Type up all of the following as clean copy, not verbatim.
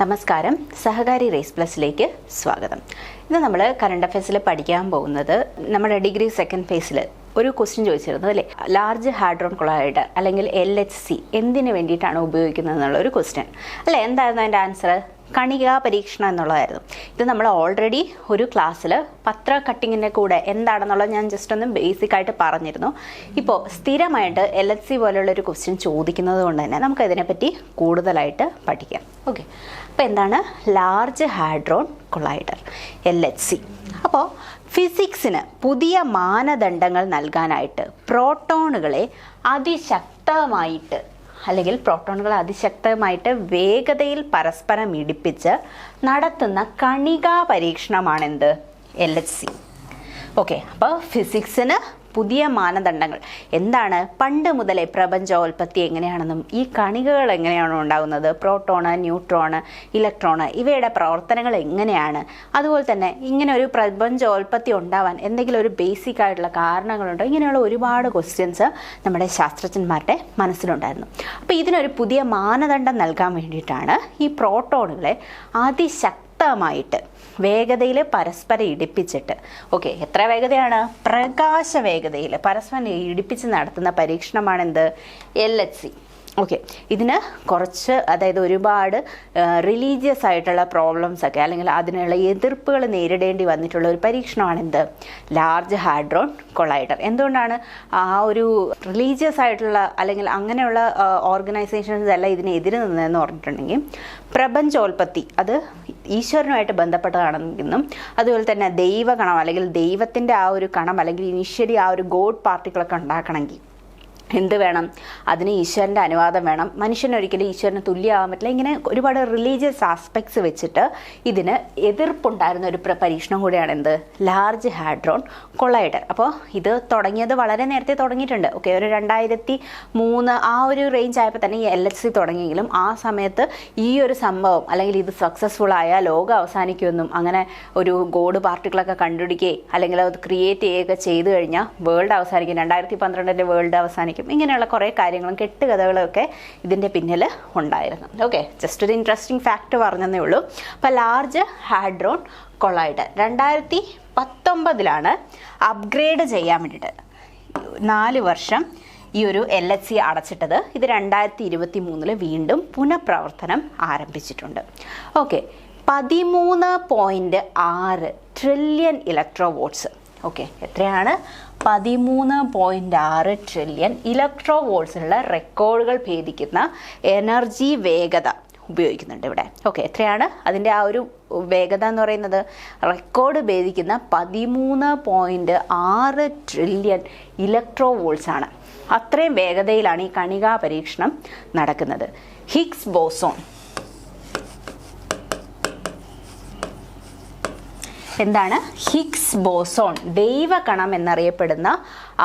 നമസ്കാരം, സഹകാരി റേസ് പ്ലസിലേക്ക് സ്വാഗതം. ഇന്ന് നമ്മൾ കറണ്ട് അഫയേഴ്സിൽ പഠിക്കാൻ പോകുന്നത് നമ്മുടെ ഡിഗ്രി സെക്കൻഡ് ഫേസിൽ ഒരു ക്വസ്റ്റ്യൻ ചോദിച്ചിരുന്നു അല്ലേ, ലാർജ് ഹാഡ്രോൺ കൊളൈഡർ അല്ലെങ്കിൽ LHC എന്തിനു വേണ്ടിയിട്ടാണ് ഉപയോഗിക്കുന്നത് എന്നുള്ള ഒരു ക്വസ്റ്റ്യൻ അല്ലേ. എന്തായിരുന്നു അതിൻ്റെ ആൻസർ? കണികാ പരീക്ഷണം എന്നുള്ളതായിരുന്നു. ഇത് നമ്മൾ ഓൾറെഡി ഒരു ക്ലാസ്സിൽ പത്ര കട്ടിങ്ങിൻ്റെ കൂടെ എന്താണെന്നുള്ളത് ഞാൻ ജസ്റ്റ് ഒന്ന് ബേസിക് ആയിട്ട് പറഞ്ഞിരുന്നു. ഇപ്പോൾ സ്ഥിരമായിട്ട് LHC പോലെയുള്ള ഒരു ക്വസ്റ്റ്യൻ ചോദിക്കുന്നത് കൊണ്ട് തന്നെ നമുക്കതിനെപ്പറ്റി കൂടുതലായിട്ട് പഠിക്കാം. ഓക്കെ, അപ്പോൾ എന്താണ് ലാർജ് ഹാഡ്രോൺ കൊളൈഡർ LHC? അപ്പോൾ ഫിസിക്സിന് പുതിയ മാനദണ്ഡങ്ങൾ നൽകാനായിട്ട് പ്രോട്ടോണുകളെ അതിശക്തമായിട്ട് അല്ലെങ്കിൽ പ്രോട്ടോണുകൾ അതിശക്തമായിട്ട് വേഗതയിൽ പരസ്പരം ഇടിപ്പിച്ച് നടത്തുന്ന കണികാ പരീക്ഷണമാണെന്ത്? LHC. ഓക്കെ, അപ്പോൾ ഫിസിക്സിന് പുതിയ മാനദണ്ഡങ്ങൾ എന്താണ്? പണ്ട് മുതലേ പ്രപഞ്ചോൽപത്തി എങ്ങനെയാണെന്നും ഈ കണികകൾ എങ്ങനെയാണോ ഉണ്ടാകുന്നത്, പ്രോട്ടോണ്, ന്യൂട്രോണ്, ഇലക്ട്രോണ്, ഇവയുടെ പ്രവർത്തനങ്ങൾ എങ്ങനെയാണ്, അതുപോലെ തന്നെ ഇങ്ങനെ ഒരു പ്രപഞ്ചോൽപത്തി ഉണ്ടാവാൻ എന്തെങ്കിലും ഒരു ബേസിക് ആയിട്ടുള്ള കാരണങ്ങളുണ്ടോ, ഇങ്ങനെയുള്ള ഒരുപാട് ക്വസ്റ്റ്യൻസ് നമ്മുടെ ശാസ്ത്രജ്ഞന്മാരുടെ മനസ്സിലുണ്ടായിരുന്നു. അപ്പോൾ ഇതിനൊരു പുതിയ മാനദണ്ഡം നൽകാൻ വേണ്ടിയിട്ടാണ് ഈ പ്രോട്ടോണുകളെ അതിശക്തമായിട്ട് വേഗതയിൽ പരസ്പരം ഇടിപ്പിച്ചിട്ട്, ഓക്കെ എത്ര വേഗതയാണ്? പ്രകാശ വേഗതയിൽ പരസ്പരം ഇടിപ്പിച്ച് നടത്തുന്ന പരീക്ഷണമാണെന്ത്? LHC. ഓക്കെ, ഇതിന് കുറച്ച് അതായത് ഒരുപാട് റിലീജിയസ് ആയിട്ടുള്ള പ്രോബ്ലംസ് ഒക്കെ അല്ലെങ്കിൽ അതിനുള്ള എതിർപ്പുകൾ നേരിടേണ്ടി വന്നിട്ടുള്ള ഒരു പരീക്ഷണമാണെന്ത്? Large hadron collider. എന്തുകൊണ്ടാണ് ആ ഒരു റിലീജിയസ് ആയിട്ടുള്ള അല്ലെങ്കിൽ അങ്ങനെയുള്ള ഓർഗനൈസേഷൻസ് എല്ലാം ഇതിനെതിരെ നിന്നതെന്ന് പറഞ്ഞിട്ടുണ്ടെങ്കിൽ പ്രപഞ്ചോൽപത്തി അത് ഈശ്വരനുമായിട്ട് ബന്ധപ്പെട്ടതാണെന്നും അതുപോലെ തന്നെ ദൈവകണം അല്ലെങ്കിൽ ദൈവത്തിൻ്റെ ആ ഒരു കണം അല്ലെങ്കിൽ ഇനിഷ്യലി ആ ഒരു ഗോഡ് പാർട്ടിക്കിളൊക്കെ ഉണ്ടാക്കണമെങ്കിൽ എന്ത് വേണം? അതിന് ഈശ്വരൻ്റെ അനുവാദം വേണം. മനുഷ്യനൊരിക്കലും ഈശ്വരന് തുല്യമാകാൻ പറ്റില്ല. ഇങ്ങനെ ഒരുപാട് റിലീജിയസ് ആസ്പെക്ട്സ് വെച്ചിട്ട് ഇതിന് എതിർപ്പുണ്ടായിരുന്ന ഒരു പരീക്ഷണം കൂടിയാണ് എന്ത്? Large hadron collider. അപ്പോൾ ഇത് തുടങ്ങിയത് വളരെ നേരത്തെ തുടങ്ങിയിട്ടുണ്ട്. ഓക്കെ, ഒരു 2003 ആ ഒരു റേഞ്ച് ആയപ്പോൾ തന്നെ ഈ LHC തുടങ്ങിയെങ്കിലും ആ സമയത്ത് ഈ ഒരു സംഭവം അല്ലെങ്കിൽ ഇത് സക്സസ്ഫുൾ ആയ ലോകം അവസാനിക്കുമെന്നും അങ്ങനെ ഒരു ഗോഡ് പാർട്ടിക്കിളൊക്കെ കണ്ടുപിടിക്കുകയും അല്ലെങ്കിൽ അത് ക്രിയേറ്റ് ചെയ്യുകയൊക്കെ ചെയ്തു കഴിഞ്ഞാൽ വേൾഡ് അവസാനിക്കും, 2012 വേൾഡ് അവസാനിക്കും, ഇങ്ങനെയുള്ള കുറേ കാര്യങ്ങളും കെട്ടുകഥകളും ഒക്കെ ഇതിൻ്റെ പിന്നിൽ ഉണ്ടായിരുന്നു. ഓക്കെ, ജസ്റ്റ് ഒരു ഇൻട്രസ്റ്റിംഗ് ഫാക്റ്റ് പറഞ്ഞതേ ഉള്ളൂ. അപ്പോൾ ലാർജ് ഹാഡ്രോൺ കൊളൈഡർ 2019 അപ്ഗ്രേഡ് ചെയ്യാൻ വേണ്ടിയിട്ട് 4 വർഷം ഈ ഒരു LHC അടച്ചിട്ടത്. ഇത് 2023 വീണ്ടും പുനഃപ്രവർത്തനം ആരംഭിച്ചിട്ടുണ്ട്. Okay, 13.6 trillion electro volts. Okay, എത്രയാണ്? 13.6 ട്രില്യൺ ഇലക്ട്രോ വോൾട്ട്സിലുള്ള റെക്കോർഡുകൾ ഭേദിക്കുന്ന എനർജി വേഗത ഉപയോഗിക്കുന്നുണ്ട് ഇവിടെ. ഓക്കെ, എത്രയാണ് അതിൻ്റെ ആ ഒരു വേഗത എന്ന് പറയുന്നത്? റെക്കോർഡ് ഭേദിക്കുന്ന 13.6 ട്രില്യൺ ഇലക്ട്രോ വോൾട്ട്സ് ആണ്. അത്രയും വേഗതയിലാണ് ഈ കണികാ പരീക്ഷണം നടക്കുന്നത്. ഹിഗ്സ് ബോസോൺ എന്താണ്? ഹിഗ്സ് ബോസോൺ, ദൈവകണം എന്നറിയപ്പെടുന്ന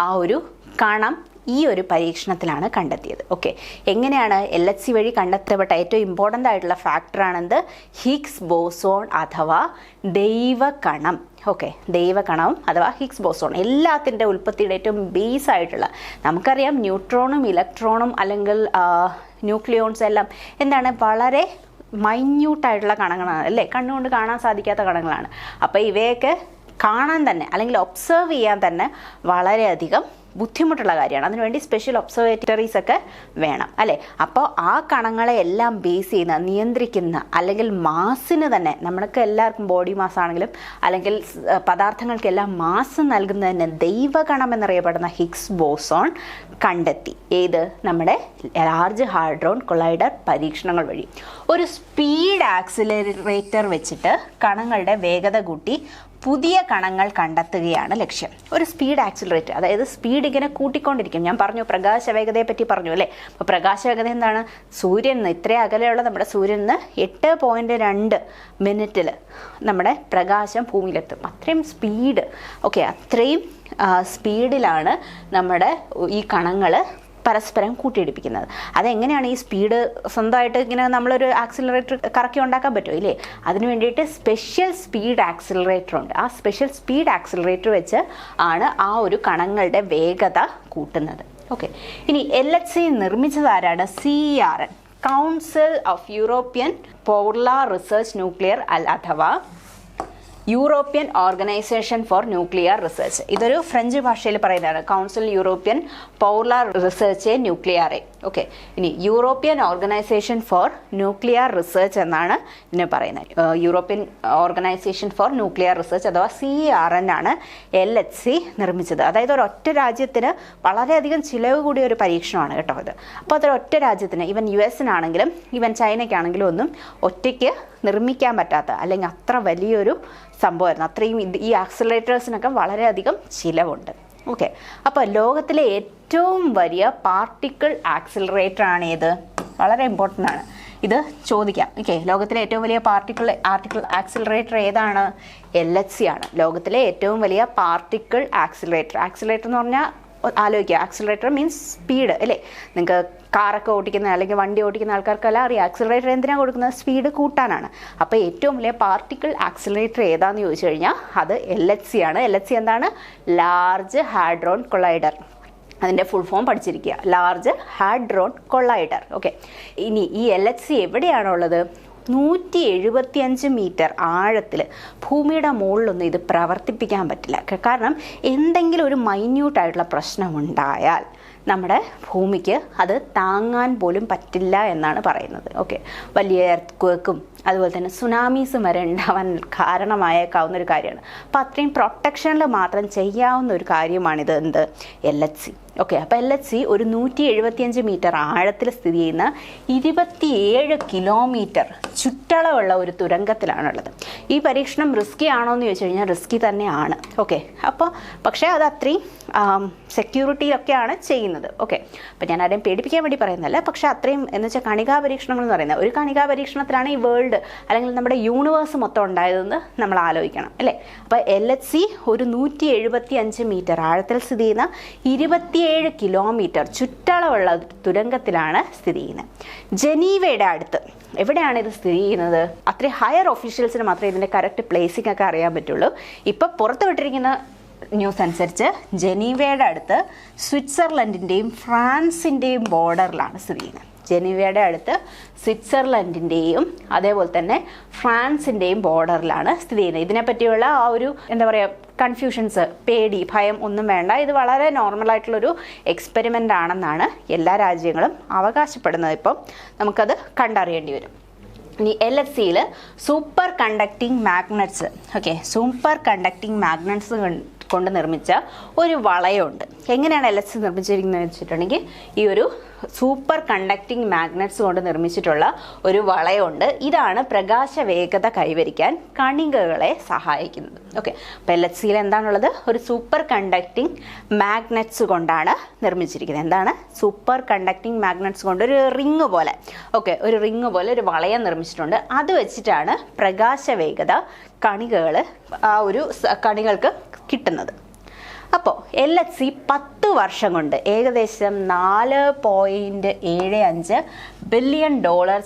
ആ ഒരു കണം ഈ ഒരു പരീക്ഷണത്തിലാണ് കണ്ടെത്തിയത്. ഓക്കെ, എങ്ങനെയാണ്? LHC വഴി കണ്ടെത്തപ്പെട്ട ഏറ്റവും ഇമ്പോർട്ടൻ്റ് ആയിട്ടുള്ള ഫാക്ടറാണെന്ത്? ഹിഗ്സ് ബോസോൺ അഥവാ ദൈവകണം. ഓക്കെ, ദൈവകണം അഥവാ ഹിഗ്സ് ബോസോൺ എല്ലാത്തിൻ്റെ ഉൽപ്പത്തിയുടെ ഏറ്റവും ബേസ് ആയിട്ടുള്ള, നമുക്കറിയാം ന്യൂട്രോണും ഇലക്ട്രോണും അല്ലെങ്കിൽ ന്യൂക്ലിയോൺസ് എല്ലാം എന്താണ്? വളരെ മൈന്യൂട്ടായിട്ടുള്ള കണങ്ങളാണ് അല്ലേ, കണ്ണുകൊണ്ട് കാണാൻ സാധിക്കാത്ത കണങ്ങളാണ്. അപ്പോൾ ഇവയൊക്കെ കാണാൻ തന്നെ അല്ലെങ്കിൽ ഒബ്സർവ് ചെയ്യാൻ തന്നെ വളരെയധികം ബുദ്ധിമുട്ടുള്ള കാര്യമാണ്. അതിനുവേണ്ടി സ്പെഷ്യൽ ഒബ്സർവേറ്ററീസ് ഒക്കെ വേണം അല്ലേ. അപ്പോൾ ആ കണങ്ങളെ എല്ലാം ബേസ് ചെയ്യുന്ന, നിയന്ത്രിക്കുന്ന അല്ലെങ്കിൽ മാസിന് തന്നെ, നമ്മൾക്ക് എല്ലാവർക്കും ബോഡി മാസ് ആണെങ്കിലും അല്ലെങ്കിൽ പദാർത്ഥങ്ങൾക്കെല്ലാം മാസ് നൽകുന്നതിന് ദൈവകണം എന്നറിയപ്പെടുന്ന ഹിഗ്സ് ബോസോൺ കണ്ടെത്തി. ഏത്? നമ്മുടെ ലാർജ് ഹാഡ്രോൺ കൊളൈഡർ പരീക്ഷണങ്ങൾ വഴി. ഒരു സ്പീഡ് ആക്സിലറേറ്റർ വെച്ചിട്ട് കണങ്ങളുടെ വേഗത കൂട്ടി പുതിയ കണങ്ങൾ കണ്ടെത്തുകയാണ് ലക്ഷ്യം. ഒരു സ്പീഡ് ആക്സിലറേറ്റർ, അതായത് സ്പീഡ് ഇങ്ങനെ കൂട്ടിക്കൊണ്ടിരിക്കും. ഞാൻ പറഞ്ഞു പ്രകാശ വേഗതയെ പറ്റി പറഞ്ഞു അല്ലേ. അപ്പോൾ പ്രകാശ വേഗത എന്താണ്? സൂര്യനിൽ നിന്ന് ഇത്രയും അകലെയുള്ള നമ്മുടെ സൂര്യനിൽ നിന്ന് 8.2 മിനിറ്റിൽ നമ്മുടെ പ്രകാശം ഭൂമിയിലെത്തും. അത്രയും സ്പീഡ്. ഓക്കെ, അത്രയും സ്പീഡിലാണ് നമ്മുടെ ഈ കണങ്ങൾ പരസ്പരം കൂട്ടിയിടിപ്പിക്കുന്നത്. അതെങ്ങനെയാണ് ഈ സ്പീഡ് സ്വന്തമായിട്ട് ഇങ്ങനെ നമ്മളൊരു ആക്സിലറേറ്റർ കറക്കി ഉണ്ടാക്കാൻ പറ്റുമോ? ഇല്ലേ, അതിന് വേണ്ടിയിട്ട് സ്പെഷ്യൽ സ്പീഡ് ആക്സിലറേറ്റർ ഉണ്ട്. ആ സ്പെഷ്യൽ സ്പീഡ് ആക്സിലറേറ്റർ വെച്ച് ആണ് ആ ഒരു കണങ്ങളുടെ വേഗത കൂട്ടുന്നത്. ഓക്കെ, ഇനി LHC നിർമ്മിച്ചത് ആരാണ്? CERN, council of European polar research nuclear അഥവാ European organisation for nuclear research. ഇതൊരു ഫ്രഞ്ച് ഭാഷയിൽ പറയുന്നതാണ്. കൗൺസിൽ യൂറോപ്യൻ പോളാർ റിസർച്ച് ന്യൂക്ലിയറെ. ഓക്കെ, ഇനി European organisation for nuclear research എന്നാണ് ഇതിനെ പറയുന്നത്. European organisation for nuclear research അഥവാ CERN ആണ് LHC നിർമ്മിച്ചത്. അതായത് ഒരൊറ്റ രാജ്യത്തിന് വളരെയധികം ചിലവ് കൂടിയ ഒരു പരീക്ഷണമാണ് കേട്ടോ ഇത്. അപ്പോൾ അതൊരൊറ്റ രാജ്യത്തിന്, ഈവൻ US-നാണെങ്കിലും ഈവൻ ചൈനയ്ക്കാണെങ്കിലും ഒന്നും ഒറ്റയ്ക്ക് നിർമ്മിക്കാൻ പറ്റാത്ത അല്ലെങ്കിൽ അത്ര വലിയൊരു സംഭവമായിരുന്നു. അത്രയും ഈ ആക്സിലറേറ്റേഴ്സിനൊക്കെ വളരെയധികം ചിലവുണ്ട്. ഓക്കെ, അപ്പോൾ ലോകത്തിലെ ഏറ്റവും വലിയ പാർട്ടിക്കിൾ ആക്സിലറേറ്റർ ആണ് ഏത്? വളരെ ഇമ്പോർട്ടൻ്റ് ആണ് ഇത് ചോദിക്കാം. ഓക്കെ, ലോകത്തിലെ ഏറ്റവും വലിയ പാർട്ടിക്കിൾ ആക്സിലറേറ്റർ ഏതാണ്? LHC ആണ് ലോകത്തിലെ ഏറ്റവും വലിയ പാർട്ടിക്കിൾ ആക്സിലറേറ്റർ. ആക്സിലറേറ്റർ എന്ന് പറഞ്ഞാൽ ആലോചിക്കുക, ആക്സിലറേറ്റർ മീൻസ് സ്പീഡ് അല്ലേ? നിങ്ങൾക്ക് കാറൊക്കെ ഓടിക്കുന്ന അല്ലെങ്കിൽ വണ്ടി ഓടിക്കുന്ന ആൾക്കാർക്കെല്ലാം അറിയാം ആക്സിലറേറ്റർ എന്തിനാണ് കൊടുക്കുന്നത്? സ്പീഡ് കൂട്ടാനാണ്. അപ്പോൾ ഏറ്റവും വലിയ പാർട്ടിക്കിൾ ആക്സിലറേറ്റർ ഏതാണെന്ന് ചോദിച്ചു കഴിഞ്ഞാൽ അത് LHC ആണ്. LHC എന്താണ്? Large hadron collider. അതിൻ്റെ ഫുൾ ഫോം പഠിച്ചിരിക്കുക, ലാർജ് ഹാഡ്രോൺ കൊളൈഡർ. ഓക്കെ, ഇനി ഈ LHC എവിടെയാണുള്ളത്? 175 മീറ്റർ ആഴത്തിൽ. ഭൂമിയുടെ മുകളിലൊന്നും ഇത് പ്രവർത്തിപ്പിക്കാൻ പറ്റില്ല. കാരണം എന്തെങ്കിലും ഒരു മൈന്യൂട്ടായിട്ടുള്ള പ്രശ്നമുണ്ടായാൽ നമ്മുടെ ഭൂമിക്ക് അത് താങ്ങാൻ പോലും പറ്റില്ല എന്നാണ് പറയുന്നത്. ഓക്കെ, വലിയ എർത്ത്ക്വേക്കും അതുപോലെ തന്നെ സുനാമീസും വരെ ഉണ്ടാവാൻ കാരണമായേക്കാവുന്ന ഒരു കാര്യമാണ്. അപ്പോൾ അത്രയും പ്രൊട്ടക്ഷനിൽ മാത്രം ചെയ്യാവുന്ന ഒരു കാര്യമാണിത്. എന്ത്? LHC. ഓക്കെ, അപ്പോൾ LHC ഒരു 175 മീറ്റർ ആഴത്തിൽ സ്ഥിതി ചെയ്യുന്ന 27 കിലോമീറ്റർ ചുറ്റളവുള്ള ഒരു തുരങ്കത്തിലാണുള്ളത്. ഈ പരീക്ഷണം റിസ്കി ആണോ എന്ന് ചോദിച്ചു കഴിഞ്ഞാൽ റിസ്കി തന്നെയാണ്. ഓക്കെ, അപ്പോൾ പക്ഷേ അത് അത്രയും സെക്യൂരിറ്റിയിലൊക്കെയാണ് ചെയ്യുന്നത്. ഓക്കെ, അപ്പോൾ ഞാൻ ആരെയും പേടിപ്പിക്കാൻ വേണ്ടി പറയുന്നതല്ല, പക്ഷേ അത്രയും എന്ന് വെച്ചാൽ കണികാ പരീക്ഷണങ്ങൾ എന്ന് പറയുന്നത് ഒരു കണികാ പരീക്ഷണത്തിലാണ് ഈ വേൾഡ് അല്ലെങ്കിൽ നമ്മുടെ യൂണിവേഴ്സ് മൊത്തം ഉണ്ടായതെന്ന് നമ്മൾ ആലോചിക്കണം അല്ലേ? അപ്പോൾ LHC ഒരു 175 മീറ്റർ ആഴത്തിൽ സ്ഥിതി ചെയ്യുന്ന 27 കിലോമീറ്റർ ചുറ്റളവുള്ള തുരങ്കത്തിലാണ് സ്ഥിതി ചെയ്യുന്നത്. ജനീവയുടെ അടുത്ത്. എവിടെയാണ് ഇത് സ്ഥിതി ചെയ്യുന്നത്? അത്രയും ഹയർ ഒഫീഷ്യൽസിന് മാത്രമേ ഇതിൻ്റെ കറക്റ്റ് പ്ലേസിംഗ് ഒക്കെ അറിയാൻ പറ്റുള്ളൂ. ഇപ്പോൾ പുറത്തു വിട്ടിരിക്കുന്ന ന്യൂസ് അനുസരിച്ച് ജനീവയുടെ അടുത്ത് സ്വിറ്റ്സർലൻഡിൻ്റെയും ഫ്രാൻസിൻ്റെയും ബോർഡറിലാണ് സ്ഥിതി ചെയ്യുന്നത്. ജനീവയുടെ അടുത്ത് സ്വിറ്റ്സർലൻഡിൻ്റെയും അതേപോലെ തന്നെ ഫ്രാൻസിൻ്റെയും ബോർഡറിലാണ് സ്ഥിതി ചെയ്യുന്നത്. ഇതിനെപ്പറ്റിയുള്ള ആ ഒരു എന്താ പറയുക കൺഫ്യൂഷൻസ്, പേടി, ഭയം ഒന്നും വേണ്ട. ഇത് വളരെ നോർമലായിട്ടുള്ളൊരു എക്സ്പെരിമെൻ്റ് ആണെന്നാണ് എല്ലാ രാജ്യങ്ങളും അവകാശപ്പെടുന്നത്. ഇപ്പം നമുക്കത് കണ്ടറിയേണ്ടി വരും. ഇനി LHCയിൽ superconducting magnets. Okay, superconducting magnets കൊണ്ട് നിർമ്മിച്ച ഒരു വളയമുണ്ട്. എങ്ങനെയാണ് LHC നിർമ്മിച്ചിരിക്കുന്നത് വെച്ചിട്ടുണ്ടെങ്കിൽ ഈ ഒരു സൂപ്പർ കണ്ടക്റ്റിംഗ് മാഗ്നറ്റ്സ് കൊണ്ട് നിർമ്മിച്ചിട്ടുള്ള ഒരു വളയമുണ്ട്. ഇതാണ് പ്രകാശ വേഗത കൈവരിക്കാൻ കണികകളെ സഹായിക്കുന്നത്. ഓക്കെ, അപ്പോൾ LHCയിൽ എന്താണുള്ളത്? ഒരു സൂപ്പർ കണ്ടക്റ്റിംഗ് മാഗ്നറ്റ്സ് കൊണ്ടാണ് നിർമ്മിച്ചിരിക്കുന്നത്. എന്താണ്? സൂപ്പർ കണ്ടക്റ്റിംഗ് മാഗ്നറ്റ്സ് കൊണ്ട് ഒരു റിങ് പോലെ, ഓക്കെ, ഒരു റിങ് പോലെ ഒരു വളയം നിർമ്മിച്ചിട്ടുണ്ട്. അത് വെച്ചിട്ടാണ് പ്രകാശ വേഗത കണികൾക്ക് കിട്ടുന്നത്. അപ്പോൾ LHC 10 വർഷം കൊണ്ട് ഏകദേശം $4.75 ബില്യൺ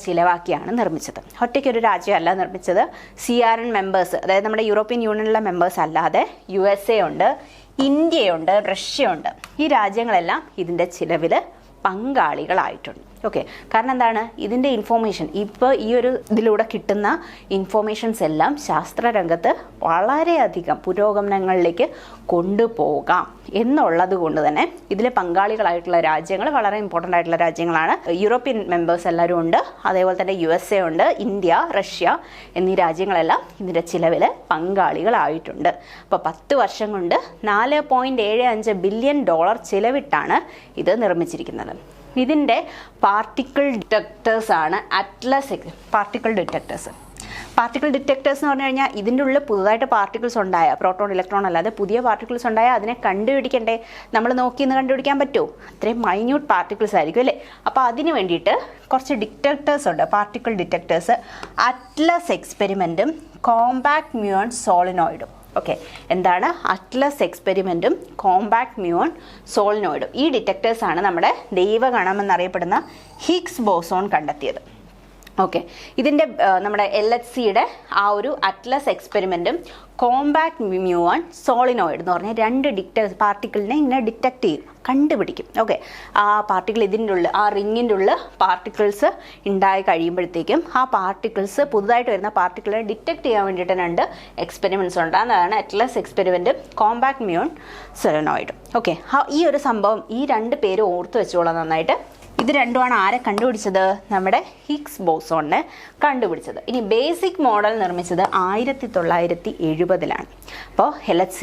ചിലവാക്കിയാണ് നിർമ്മിച്ചത്. ഒറ്റയ്ക്കൊരു രാജ്യമല്ല നിർമ്മിച്ചത്. CERN മെമ്പേഴ്സ്, അതായത് നമ്മുടെ യൂറോപ്യൻ യൂണിയനിലെ മെമ്പേഴ്സ് അല്ലാതെ USA ഉണ്ട്, ഇന്ത്യയുണ്ട്, റഷ്യയുണ്ട്. ഈ രാജ്യങ്ങളെല്ലാം ഇതിൻ്റെ ചിലവിൽ പങ്കാളികളായിട്ടുണ്ട്. ഓക്കെ, കാരണം എന്താണ്? ഇതിൻ്റെ ഇൻഫോർമേഷൻ ഇപ്പോൾ ഈ ഒരു ഇതിലൂടെ കിട്ടുന്ന ഇൻഫോർമേഷൻസ് എല്ലാം ശാസ്ത്രരംഗത്ത് വളരെയധികം പുരോഗമനങ്ങളിലേക്ക് കൊണ്ടുപോകാം എന്നുള്ളത് കൊണ്ട് തന്നെ ഇതിൽ പങ്കാളികളായിട്ടുള്ള രാജ്യങ്ങൾ വളരെ ഇമ്പോർട്ടൻ്റ് ആയിട്ടുള്ള രാജ്യങ്ങളാണ്. യൂറോപ്യൻ മെമ്പേഴ്സ് എല്ലാവരും ഉണ്ട്, അതേപോലെ തന്നെ USA ഉണ്ട്, ഇന്ത്യ, റഷ്യ എന്നീ രാജ്യങ്ങളെല്ലാം ഇതിൻ്റെ ചിലവിൽ പങ്കാളികളായിട്ടുണ്ട്. അപ്പോൾ 10 വർഷം കൊണ്ട് $4.75 ബില്യൺ ചിലവിട്ടാണ് ഇത് നിർമ്മിച്ചിരിക്കുന്നത്. ഇതിൻ്റെ പാർട്ടിക്കിൾ ഡിറ്റക്ടേഴ്സ് ആണ് അറ്റ്ലസ്. പാർട്ടിക്കിൾ ഡിറ്റക്ടേഴ്സ് എന്ന് പറഞ്ഞു കഴിഞ്ഞാൽ ഇതിൻ്റെ ഉള്ളിൽ പുതുതായിട്ട് പാർട്ടിക്കിൾസ് ഉണ്ടായ, പ്രോട്ടോൺ, ഇലക്ട്രോൺ അല്ലാതെ പുതിയ പാർട്ടിക്കിൾസ് ഉണ്ടായാൽ അതിനെ കണ്ടുപിടിക്കണ്ടേ? നമ്മൾ നോക്കിയെന്ന് കണ്ടുപിടിക്കാൻ പറ്റുമോ? അത്രയും മൈന്യൂട്ട് പാർട്ടിക്കിൾസ് ആയിരിക്കും അല്ലേ? അപ്പോൾ അതിന് വേണ്ടിയിട്ട് കുറച്ച് ഡിറ്റക്ടേഴ്സ് ഉണ്ട്, particle detectors. Atlas എക്സ്പെരിമെൻറ്റും compact മ്യൂൺ സോളിനോയിഡും. Okay, എന്താണ് അറ്റ്ലസ് എക്സ്പെരിമെൻറ്റും കോമ്പാക്ട് മ്യൂൺ സോളിനോയിഡും? ഈ ഡിറ്റക്ടേഴ്സാണ് നമ്മുടെ ദൈവഗണം എന്നറിയപ്പെടുന്ന ഹിഗ്സ് ബോസോൺ കണ്ടെത്തിയത്. ഓക്കെ, ഇതിൻ്റെ നമ്മുടെ LHCയുടെ ആ ഒരു അറ്റ്ലസ് എക്സ്പെരിമെൻറ്റും കോമ്പാക്ട് മ്യൂൺ സോളിനോയിഡ് എന്ന് പറഞ്ഞാൽ 2 പാർട്ടിക്കിളിനെ ഇങ്ങനെ ഡിറ്റക്ട് ചെയ്യും, കണ്ടുപിടിക്കും. ഓക്കെ, ആ പാർട്ടിക്കിൾ ഇതിൻ്റെ ഉള്ളിൽ, ആ റിങ്ങിൻ്റെ ഉള്ളിൽ പാർട്ടിക്കിൾസ് ഉണ്ടായി കഴിയുമ്പോഴത്തേക്കും ആ പാർട്ടിക്കിൾസ്, പുതുതായിട്ട് വരുന്ന പാർട്ടിക്കിളിനെ ഡിറ്റക്ട് ചെയ്യാൻ വേണ്ടിയിട്ട് 2 എക്സ്പെരിമെൻറ്റ്സ് ഉണ്ട്. അതാണ് അറ്റ്ലസ് എക്സ്പെരിമെൻറ്റും കോമ്പാക്ട് മ്യൂൺ സോളിനോയിഡും. ഓക്കെ, ഈ ഒരു സംഭവം, ഈ 2 പേര് ഓർത്ത് വെച്ചോളാം നന്നായിട്ട്. ഇത് രണ്ടുമാണ് ആരെ കണ്ടുപിടിച്ചത്? നമ്മുടെ ഹിഗ്സ് ബോസോണിനെ കണ്ടുപിടിച്ചത്. ഇനി ബേസിക് മോഡൽ നിർമ്മിച്ചത് 1970-ലാണ്. അപ്പോൾ LHC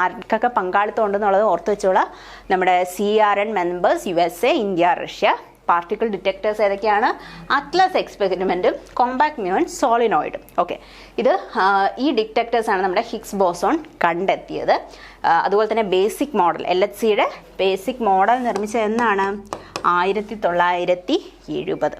ആർക്കൊക്കെ പങ്കാളിത്തം ഉണ്ടെന്നുള്ളത് ഓർത്ത് വെച്ചോളാം. നമ്മുടെ CRN members USA, India, Russia. Particle detectors ഏതൊക്കെയാണ്? Atlas എക്സ്പെരിമെൻറ്റും compact മ്യൂൺ സോളിനോയിഡും. ഓക്കെ, ഈ ഡിറ്റക്ടേഴ്സാണ് നമ്മുടെ ഹിഗ്സ് ബോസോൺ കണ്ടെത്തിയത്. അതുപോലെ തന്നെ ബേസിക് മോഡൽ, LHCയുടെ ബേസിക് മോഡൽ നിർമ്മിച്ചത് എന്നാണ്? 1970.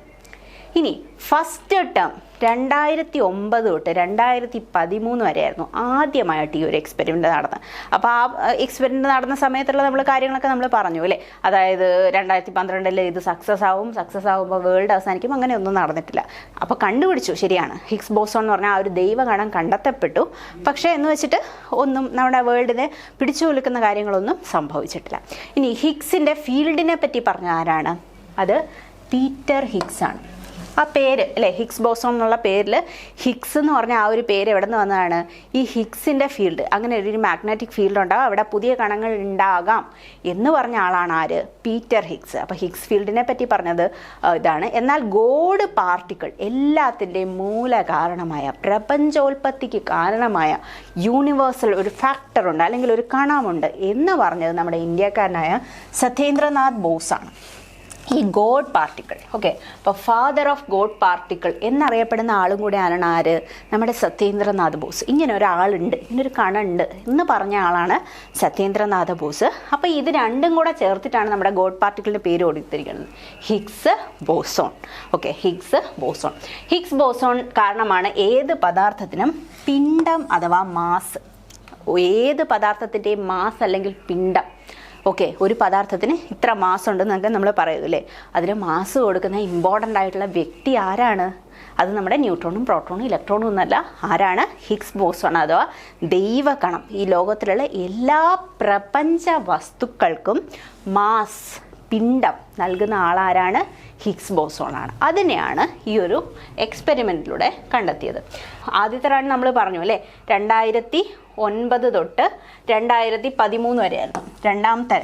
ഇനി ഫസ്റ്റ് ടേം 2009 തൊട്ട് 2013 വരെയായിരുന്നു ആദ്യമായിട്ട് ഈ ഒരു എക്സ്പെരിമെൻ്റ് നടന്നത്. അപ്പോൾ ആ എക്സ്പെരിമെൻ്റ് നടന്ന സമയത്തുള്ള നമ്മൾ കാര്യങ്ങളൊക്കെ നമ്മൾ പറഞ്ഞു അല്ലേ. അതായത് 2012 ഇത് സക്സസ് ആകുമ്പോൾ വേൾഡ് അവസാനിക്കും, അങ്ങനെയൊന്നും നടന്നിട്ടില്ല. അപ്പോൾ കണ്ടുപിടിച്ചു, ശരിയാണ്, ഹിഗ്സ് ബോസോൺ എന്ന് പറഞ്ഞാൽ ആ ഒരു ദൈവഗണം കണ്ടെത്തപ്പെട്ടു. പക്ഷേ എന്ന് വെച്ചിട്ട് ഒന്നും നമ്മുടെ വേൾഡിനെ പിടിച്ചു കുലുക്കുന്ന കാര്യങ്ങളൊന്നും സംഭവിച്ചിട്ടില്ല. ഇനി ഹിഗ്സിൻ്റെ ഫീൽഡിനെ പറ്റി പറഞ്ഞ ആരാണ്? അത് പീറ്റർ ഹിഗ്സ് ആണ്. ആ പേര് അല്ലേ, ഹിഗ്സ് ബോസോൺ എന്നുള്ള പേരിൽ ഹിഗ്സ് എന്ന് പറഞ്ഞ ആ ഒരു പേര് എവിടെ നിന്ന് വന്നതാണ്? ഈ ഹിഗ്സിൻ്റെ ഫീൽഡ്, അങ്ങനെ ഒരു മാഗ്നറ്റിക് ഫീൽഡ് ഉണ്ടാകും, അവിടെ പുതിയ കണങ്ങൾ ഉണ്ടാകാം എന്ന് പറഞ്ഞ ആളാണ് ആര്? Peter Higgs. അപ്പോൾ ഹിഗ്സ് ഫീൽഡിനെ പറ്റി പറഞ്ഞത് ഇതാണ്. എന്നാൽ ഗോഡ് പാർട്ടിക്കിൾ, എല്ലാത്തിൻ്റെയും മൂല കാരണമായ, പ്രപഞ്ചോൽപത്തിക്ക് കാരണമായ യൂണിവേഴ്സൽ ഒരു ഫാക്ടറുണ്ട്, അല്ലെങ്കിൽ ഒരു കണമുണ്ട് എന്ന് പറഞ്ഞത് നമ്മുടെ ഇന്ത്യക്കാരനായ സത്യേന്ദ്രനാഥ് ബോസാണ്. ഈ ഗോഡ് പാർട്ടിക്കിൾ, ഓക്കെ, അപ്പോൾ ഫാദർ ഓഫ് ഗോഡ് പാർട്ടിക്കിൾ എന്നറിയപ്പെടുന്ന ആളും കൂടെ ആണ് ആര്? നമ്മുടെ സത്യേന്ദ്രനാഥ് ബോസ്. ഇങ്ങനെ ഒരാളുണ്ട്, ഇങ്ങനൊരു കണുണ്ട് എന്ന് പറഞ്ഞ ആളാണ് സത്യേന്ദ്രനാഥ് ബോസ്. അപ്പോൾ ഇത് രണ്ടും കൂടെ ചേർത്തിട്ടാണ് നമ്മുടെ ഗോഡ് പാർട്ടിക്കിളിൻ്റെ പേര് കൊടുത്തിരിക്കുന്നത്, Higgs boson. Okay, Higgs boson. Higgs boson കാരണമാണ് ഏത് പദാർത്ഥത്തിനും പിണ്ഡം അഥവാ മാസ്, ഏത് പദാർത്ഥത്തിൻ്റെയും മാസ് അല്ലെങ്കിൽ പിണ്ഡം, ഓക്കെ, ഒരു പദാർത്ഥത്തിന് ഇത്ര മാസം ഉണ്ടെന്നൊക്കെ നമ്മൾ പറയൂല്ലേ, അതിന് മാസ് കൊടുക്കുന്ന ഇമ്പോർട്ടൻ്റ് ആയിട്ടുള്ള വ്യക്തി ആരാണ്? അത് നമ്മുടെ ന്യൂട്രോണും പ്രോട്ടോണും ഇലക്ട്രോണും ഒന്നല്ല, ആരാണ്? ഹിഗ്സ് ബോസോൺ അഥവാ ദൈവകണം. ഈ ലോകത്തിലുള്ള എല്ലാ പ്രപഞ്ച വസ്തുക്കൾക്കും മാസ്, പിണ്ഡം നൽകുന്ന ആളാരാണ്? ഹിഗ്സ് ബോസോണാണ്. അതിനെയാണ് ഈ ഒരു എക്സ്പെരിമെൻറ്റിലൂടെ കണ്ടെത്തിയത്. ആദ്യത്തെ റൺ നമ്മൾ പറഞ്ഞു അല്ലേ, 2009 തൊട്ട് 2013 വരെയായിരുന്നു.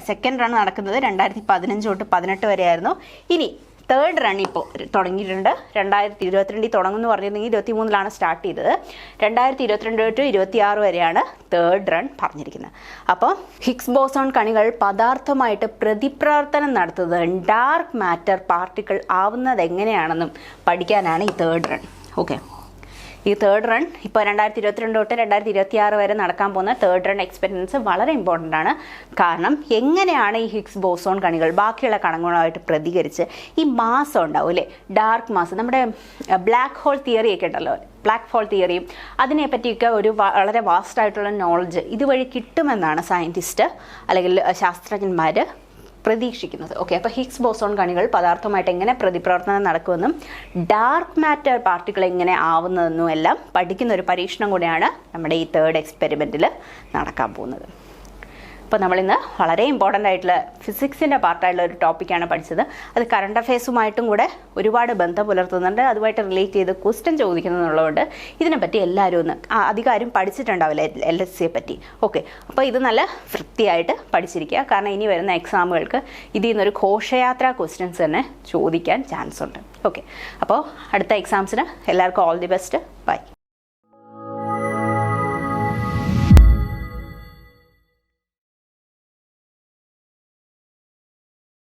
സെക്കൻഡ് റൺ നടക്കുന്നത് 2015 തൊട്ട് 18 വരെയായിരുന്നു. ഇനി തേർഡ് റൺ ഇപ്പോൾ തുടങ്ങിയിട്ടുണ്ട്. 2022 തുടങ്ങുമെന്ന് പറഞ്ഞിരുന്നെങ്കിൽ 2023 സ്റ്റാർട്ട് ചെയ്തത്. 2022 to 2026 വരെയാണ് തേർഡ് റൺ പറഞ്ഞിരിക്കുന്നത്. അപ്പോൾ ഹിഗ്സ് ബോസോൺ കണികൾ പദാർത്ഥമായിട്ട് പ്രതിപ്രവർത്തനം നടത്തുന്നത് ഡാർക്ക് മാറ്റർ പാർട്ടിക്കിൾ ആവുന്നത് എങ്ങനെയാണെന്നും പഠിക്കാനാണ് ഈ തേർഡ് റൺ. ഓക്കെ, ഈ തേർഡ് റൺ ഇപ്പോൾ 2022 തൊട്ട് 2026 വരെ നടക്കാൻ പോകുന്ന തേർഡ് റൺ എക്സ്പെരിമെൻറ്റ്സ് വളരെ ഇമ്പോർട്ടൻ്റ് ആണ്. കാരണം എങ്ങനെയാണ് ഈ ഹിഗ്സ് ബോസോൺ കണികൾ ബാക്കിയുള്ള കണങ്ങളുമായിട്ട് പ്രതികരിച്ച് ഈ മാസ് ഉണ്ടാവും അല്ലേ, ഡാർക്ക് മാസ്, നമ്മുടെ ബ്ലാക്ക് ഹോൾ തിയറി ഒക്കെ ഉണ്ടല്ലോ, ബ്ലാക്ക് ഹോൾ തിയറിയും അതിനെപ്പറ്റിയൊക്കെ ഒരു വളരെ വാസ്റ്റ് ആയിട്ടുള്ള നോളജ് ഇതുവഴി കിട്ടുമെന്നാണ് സയൻറ്റിസ്റ്റ് അല്ലെങ്കിൽ ശാസ്ത്രജ്ഞന്മാർ പ്രതീക്ഷിക്കുന്നത്. ഓക്കെ, അപ്പോൾ ഹിഗ്സ് ബോസോൺ കണികൾ പദാർത്ഥമായിട്ട് എങ്ങനെ പ്രതിപ്രവർത്തനം നടക്കുമെന്നും ഡാർക്ക് മാറ്റർ പാർട്ടിക്കിൾ എങ്ങനെ ആവുന്നതെന്നും എല്ലാം പഠിക്കുന്ന ഒരു പരീക്ഷണം കൂടെയാണ് നമ്മുടെ ഈ തേർഡ് എക്സ്പെരിമെൻറ്റിൽ നടക്കാൻ പോകുന്നത്. അപ്പോൾ നമ്മളിന്ന് വളരെ ഇമ്പോർട്ടൻ്റ് ആയിട്ടുള്ള ഫിസിക്സിൻ്റെ പാർട്ടായിട്ടുള്ള ഒരു ടോപ്പിക്കാണ് പഠിച്ചത്. അത് കറണ്ട് അഫെയർസുമായിട്ടും കൂടെ ഒരുപാട് ബന്ധം പുലർത്തുന്നുണ്ട്, അതുമായിട്ട് റിലേറ്റ് ചെയ്ത് ക്വസ്റ്റ്യൻ ചോദിക്കുന്നുള്ളതുകൊണ്ട് ഇതിനെപ്പറ്റി എല്ലാവരും ഒന്ന് അധികം ആരും പഠിച്ചിട്ടുണ്ടാവില്ല LHCയെ പറ്റി. ഓക്കെ, അപ്പോൾ ഇത് നല്ല വൃത്തിയായിട്ട് പഠിച്ചിരിക്കുക. കാരണം ഇനി വരുന്ന എക്സാമുകൾക്ക് ഇതിൽ നിന്നൊരു ഘോഷയാത്രാ ക്വസ്റ്റ്യൻസ് തന്നെ ചോദിക്കാൻ ചാൻസ് ഉണ്ട്. ഓക്കെ, അപ്പോൾ അടുത്ത എക്സാംസിന് എല്ലാവർക്കും ഓൾ ദി ബെസ്റ്റ്. ബൈ.